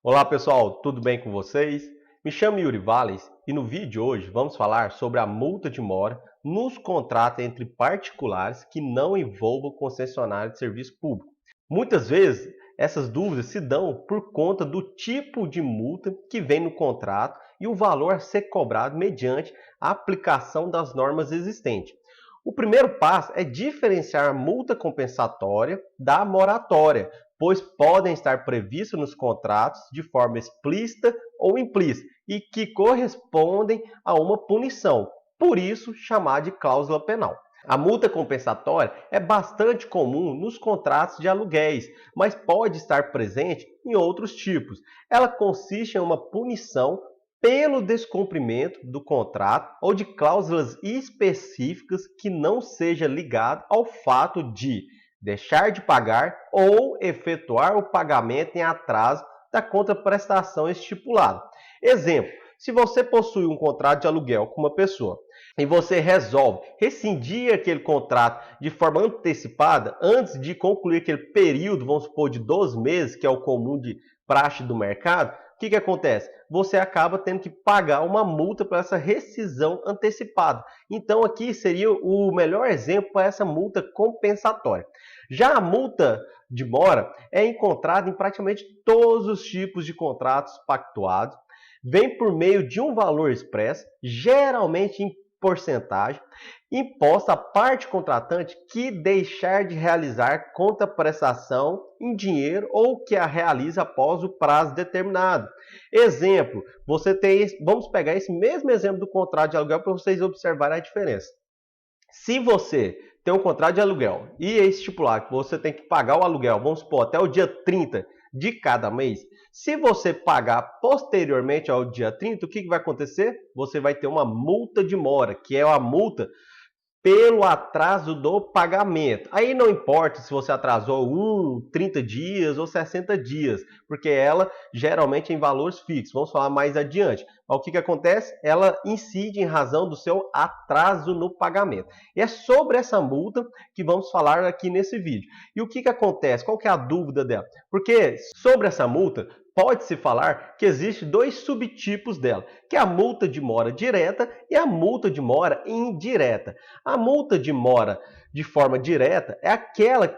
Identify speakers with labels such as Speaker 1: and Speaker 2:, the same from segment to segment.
Speaker 1: Olá pessoal, tudo bem com vocês? Me chamo Yuri Valles e no vídeo de hoje vamos falar sobre a multa de mora nos contratos entre particulares que não envolvam concessionária de serviço público. Muitas vezes essas dúvidas se dão por conta do tipo de multa que vem no contrato e o valor a ser cobrado mediante a aplicação das normas existentes. O primeiro passo é diferenciar a multa compensatória da moratória, pois podem estar previstos nos contratos de forma explícita ou implícita e que correspondem a uma punição, por isso chamar de cláusula penal. A multa compensatória é bastante comum nos contratos de aluguéis, mas pode estar presente em outros tipos. Ela consiste em uma punição pelo descumprimento do contrato ou de cláusulas específicas que não seja ligado ao fato de deixar de pagar ou efetuar o pagamento em atraso da contraprestação estipulada. Exemplo, se você possui um contrato de aluguel com uma pessoa e você resolve rescindir aquele contrato de forma antecipada antes de concluir aquele período, vamos supor, de 12 meses, que é o comum de praxe do mercado, o que acontece? Você acaba tendo que pagar uma multa para essa rescisão antecipada. Então aqui seria o melhor exemplo para essa multa compensatória. Já a multa de mora é encontrada em praticamente todos os tipos de contratos pactuados, vem por meio de um valor expresso, geralmente em porcentagem, imposta à parte contratante que deixar de realizar contraprestação em dinheiro ou que a realiza após o prazo determinado. Exemplo, vamos pegar esse mesmo exemplo do contrato de aluguel para vocês observarem a diferença. Se você tem um contrato de aluguel e é estipular que você tem que pagar o aluguel, vamos supor, até o dia 30 de cada mês, se você pagar posteriormente ao dia 30, o que vai acontecer? Você vai ter uma multa de mora, que é a multa pelo atraso do pagamento. Aí não importa se você atrasou 30 dias ou 60 dias, porque ela geralmente é em valores fixos. Vamos falar mais adiante. Mas o que acontece? Ela incide em razão do seu atraso no pagamento. E é sobre essa multa que vamos falar aqui nesse vídeo. E o que acontece? Qual que é a dúvida dela? Porque sobre essa multa, pode-se falar que existe dois subtipos dela, que é a multa de mora direta e a multa de mora indireta. A multa de mora de forma direta é aquela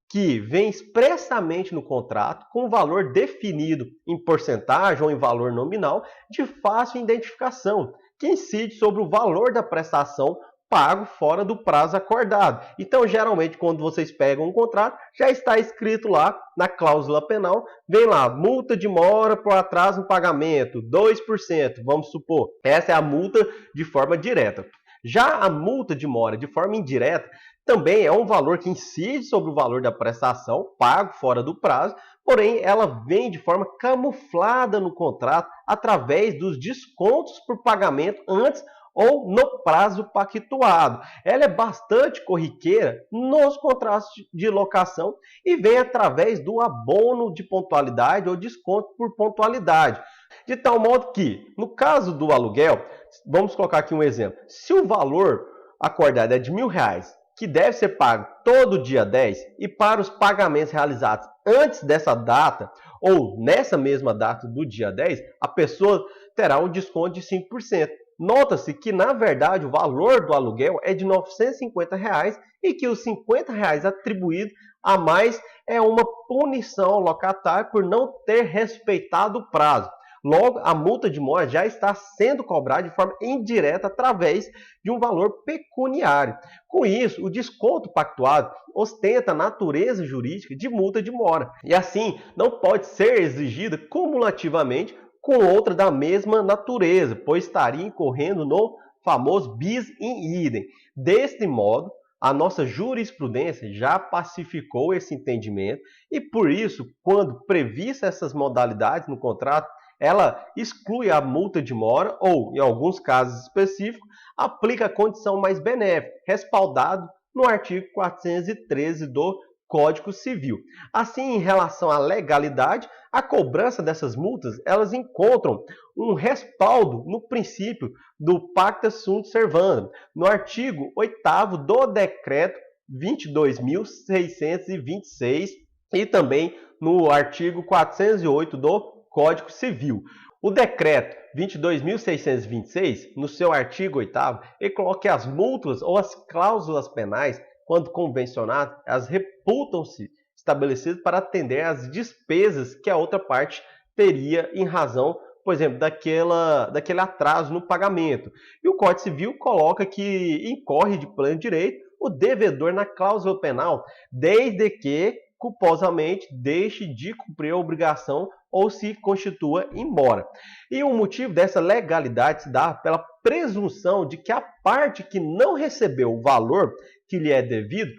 Speaker 1: que vem expressamente no contrato com valor definido em porcentagem ou em valor nominal de fácil identificação, que incide sobre o valor da prestação pago fora do prazo acordado. Então, geralmente, quando vocês pegam um contrato, já está escrito lá na cláusula penal, vem lá, multa de mora por atraso no pagamento, 2%, vamos supor. Essa é a multa de forma direta. Já a multa de mora de forma indireta também é um valor que incide sobre o valor da prestação, pago fora do prazo, porém ela vem de forma camuflada no contrato através dos descontos por pagamento antes ou no prazo pactuado. Ela é bastante corriqueira nos contratos de locação e vem através do abono de pontualidade ou desconto por pontualidade. De tal modo que, no caso do aluguel, vamos colocar aqui um exemplo. Se o valor acordado é de R$1.000, que deve ser pago todo dia 10, e para os pagamentos realizados antes dessa data, ou nessa mesma data do dia 10, a pessoa terá um desconto de 5%. Nota-se que, na verdade, o valor do aluguel é de R$950 e que os R$50 atribuídos a mais é uma punição ao locatário por não ter respeitado o prazo. Logo, a multa de mora já está sendo cobrada de forma indireta através de um valor pecuniário. Com isso, o desconto pactuado ostenta a natureza jurídica de multa de mora e, assim, não pode ser exigida cumulativamente com outra da mesma natureza, pois estaria incorrendo no famoso bis in idem. Deste modo, a nossa jurisprudência já pacificou esse entendimento e, por isso, quando previstas essas modalidades no contrato, ela exclui a multa de mora ou, em alguns casos específicos, aplica a condição mais benéfica, respaldado no artigo 413 do Código Civil. Assim, em relação à legalidade, a cobrança dessas multas, elas encontram um respaldo no princípio do Pacta Sunt Servanda, no artigo 8º do Decreto 22.626 e também no artigo 408 do Código Civil. O decreto 22.626, no seu artigo 8º, ele coloca que as multas ou as cláusulas penais, quando convencionadas, elas reputam-se estabelecidas para atender às despesas que a outra parte teria em razão, por exemplo, daquele atraso no pagamento. E o Código Civil coloca que incorre de pleno direito o devedor na cláusula penal, desde que culposamente deixe de cumprir a obrigação ou se constitua em mora. E o motivo dessa legalidade se dá pela presunção de que a parte que não recebeu o valor que lhe é devido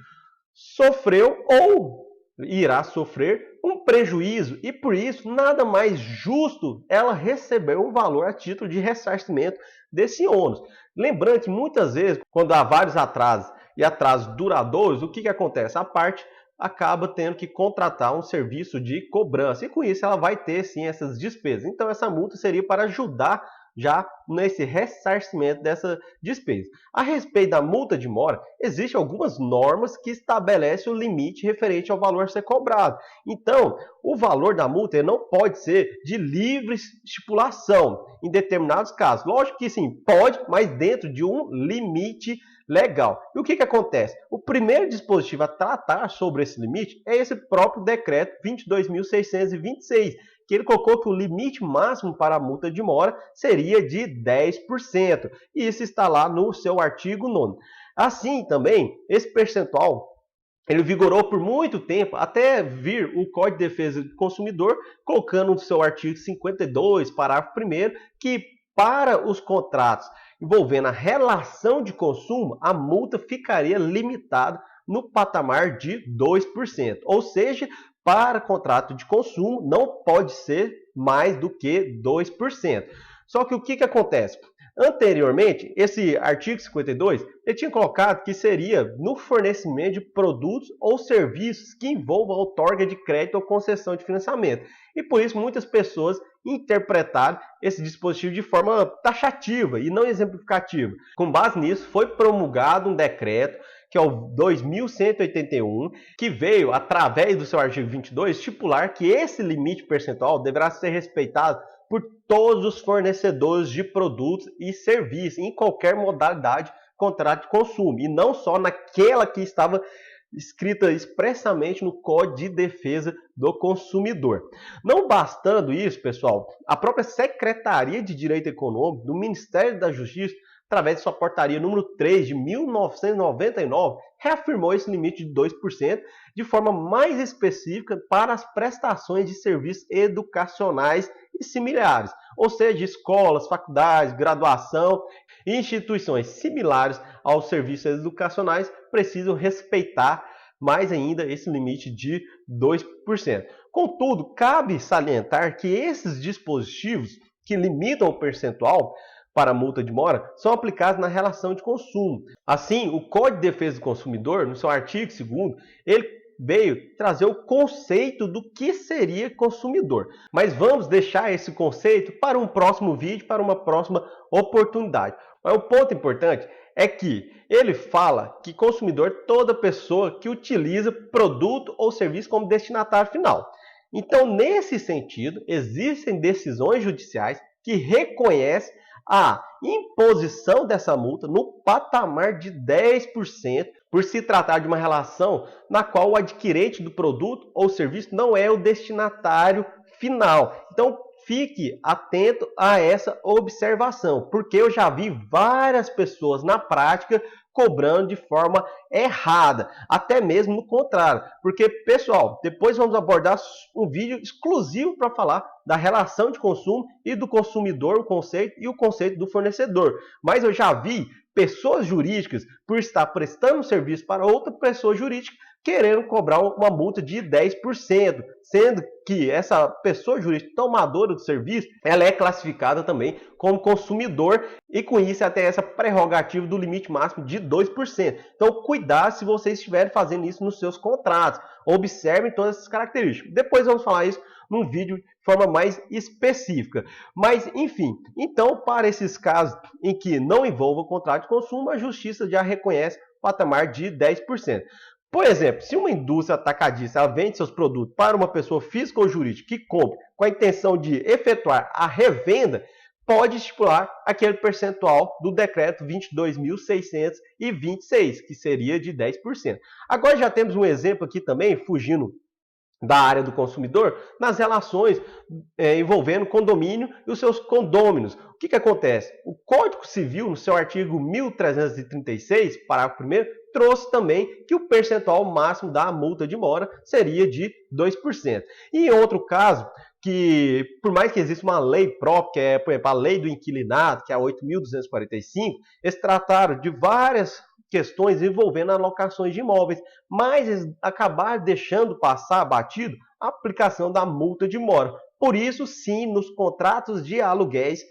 Speaker 1: sofreu ou irá sofrer um prejuízo e por isso nada mais justo ela receber um valor a título de ressarcimento desse ônus. Lembrando que muitas vezes, quando há vários atrasos e atrasos duradouros, o que acontece? A parte acaba tendo que contratar um serviço de cobrança e com isso ela vai ter sim essas despesas. Então essa multa seria para ajudar já nesse ressarcimento dessa despesa. A respeito da multa de mora, existem algumas normas que estabelecem o limite referente ao valor a ser cobrado. Então, o valor da multa não pode ser de livre estipulação em determinados casos. Lógico que sim, pode, mas dentro de um limite legal. E o que acontece? O primeiro dispositivo a tratar sobre esse limite é esse próprio decreto 22.626, que ele colocou que o limite máximo para a multa de mora seria de 10%. E isso está lá no seu artigo 9º. Assim também, esse percentual ele vigorou por muito tempo, até vir o Código de Defesa do Consumidor, colocando no seu artigo 52, parágrafo 1º, que para os contratos envolvendo a relação de consumo, a multa ficaria limitada no patamar de 2%. Ou seja, para contrato de consumo não pode ser mais do que 2%. Só que o que acontece? Anteriormente, esse artigo 52, ele tinha colocado que seria no fornecimento de produtos ou serviços que envolvam a outorga de crédito ou concessão de financiamento. E por isso muitas pessoas interpretaram esse dispositivo de forma taxativa e não exemplificativa. Com base nisso, foi promulgado um decreto, que é o 2181, que veio, através do seu artigo 22, estipular que esse limite percentual deverá ser respeitado por todos os fornecedores de produtos e serviços, em qualquer modalidade de contrato de consumo, e não só naquela que estava escrita expressamente no Código de Defesa do Consumidor. Não bastando isso, pessoal, a própria Secretaria de Direito Econômico do Ministério da Justiça, através de sua portaria número 3 de 1999, reafirmou esse limite de 2% de forma mais específica para as prestações de serviços educacionais e similares, ou seja, escolas, faculdades, graduação e instituições similares aos serviços educacionais precisam respeitar mais ainda esse limite de 2%. Contudo, cabe salientar que esses dispositivos que limitam o percentual para a multa de mora são aplicados na relação de consumo. Assim, o Código de Defesa do Consumidor, no seu artigo 2º, ele veio trazer o conceito do que seria consumidor. Mas vamos deixar esse conceito para um próximo vídeo, para uma próxima oportunidade. Mas o ponto importante é que ele fala que consumidor é toda pessoa que utiliza produto ou serviço como destinatário final. Então, nesse sentido, existem decisões judiciais que reconhecem a imposição dessa multa no patamar de 10%, por se tratar de uma relação na qual o adquirente do produto ou serviço não é o destinatário final. Então, fique atento a essa observação, porque eu já vi várias pessoas na prática cobrando de forma errada, até mesmo no contrário. Porque, pessoal, depois vamos abordar um vídeo exclusivo para falar da relação de consumo e do consumidor, o conceito, e o conceito do fornecedor. Mas eu já vi pessoas jurídicas, por estar prestando serviço para outra pessoa jurídica, querendo cobrar uma multa de 10%, sendo que essa pessoa jurídica tomadora do serviço, ela é classificada também como consumidor e com isso ela tem essa prerrogativa do limite máximo de 2%. Então, cuidado se vocês estiverem fazendo isso nos seus contratos. Observem todas essas características. Depois vamos falar isso num vídeo de forma mais específica. Mas, enfim, então, para esses casos em que não envolvam contrato de consumo, a Justiça já reconhece o patamar de 10%. Por exemplo, se uma indústria atacadista ela vende seus produtos para uma pessoa física ou jurídica que compre com a intenção de efetuar a revenda, pode estipular aquele percentual do decreto 22.626, que seria de 10%. Agora já temos um exemplo aqui também, fugindo da área do consumidor, nas relações envolvendo condomínio e os seus condôminos. O que acontece? O Código Civil, no seu artigo 1336, parágrafo 1º, trouxe também que o percentual máximo da multa de mora seria de 2%. E em outro caso, que por mais que exista uma lei própria, que é, por exemplo, a lei do inquilinato, que é a 8.245, eles trataram de várias questões envolvendo alocações de imóveis, mas eles acabaram deixando passar batido a aplicação da multa de mora. Por isso, sim, nos contratos de aluguéis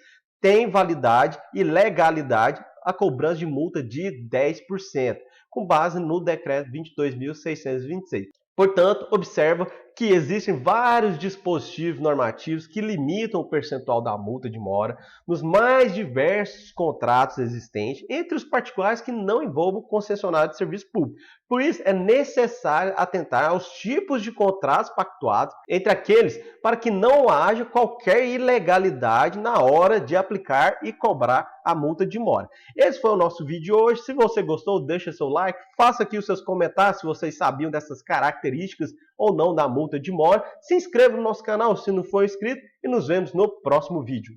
Speaker 1: tem validade e legalidade a cobrança de multa de 10%, com base no decreto 22.626. Portanto, observa que existem vários dispositivos normativos que limitam o percentual da multa de mora nos mais diversos contratos existentes, entre os particulares que não envolvam concessionário de serviço público. Por isso, é necessário atentar aos tipos de contratos pactuados entre aqueles para que não haja qualquer ilegalidade na hora de aplicar e cobrar a multa de mora. Esse foi o nosso vídeo de hoje. Se você gostou, deixa seu like, faça aqui os seus comentários se vocês sabiam dessas características ou não da multa de mora. Se inscreva no nosso canal se não for inscrito e nos vemos no próximo vídeo.